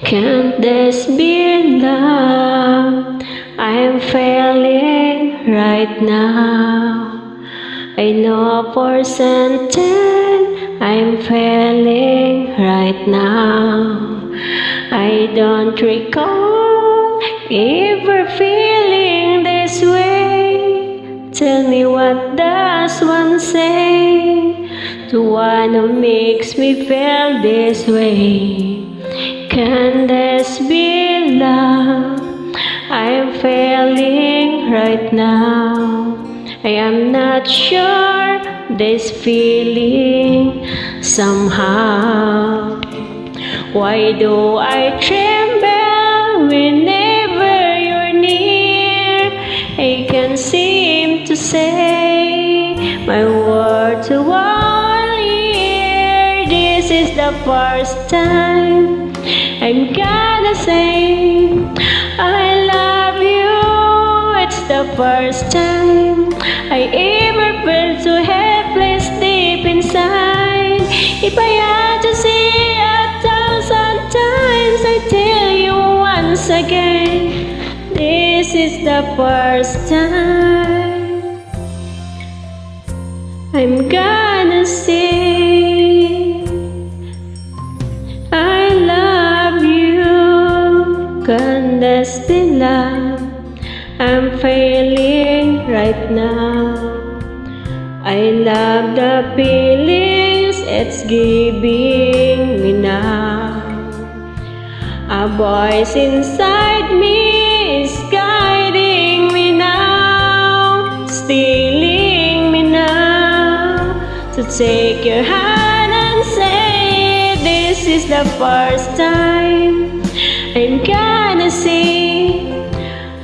Can't this be love I'm feeling right now? I know for certain I'm feeling right now. I don't recall ever feeling this way. Tell me, what does one say to one who makes me feel this way? Can this be love I'm feeling right now? I am not sure this feeling somehow. Why do I tremble whenever you're near? I can't seem to say my word to one ear. This is the first time I'm gonna say I love you. It's the first time I ever felt so helpless deep inside. If I had to say 1,000 times, I tell you once again, this is the first time I'm gonna say I love you. Can this be love I'm feeling right now? I love the feelings it's giving me now. A voice inside me is guiding me now, stealing me now, to take your hand and say, this is the first time I'm gonna say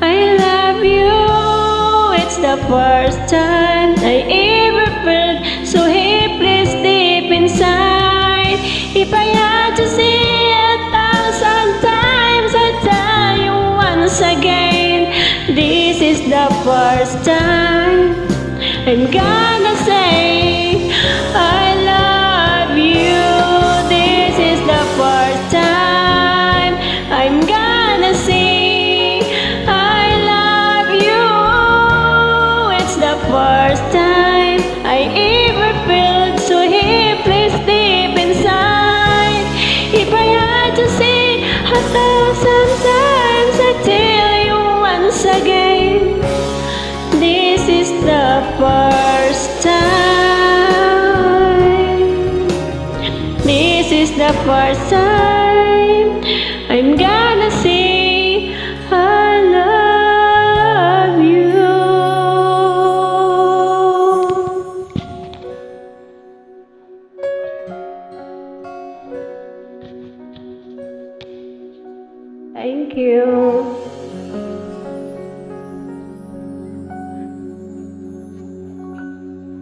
I love you. It's the first time I ever felt so helpless deep inside. If I had to say 1,000 times, I tell you once again, this is the first time I'm gonna say I love you. This is the first time I'm gonna say I love you. It's the first time I ever felt so helpless deep inside. If I had to say 1,000 times, I tell you once again, this is the first time. This is the first time I'm gonna say I love you. Thank you.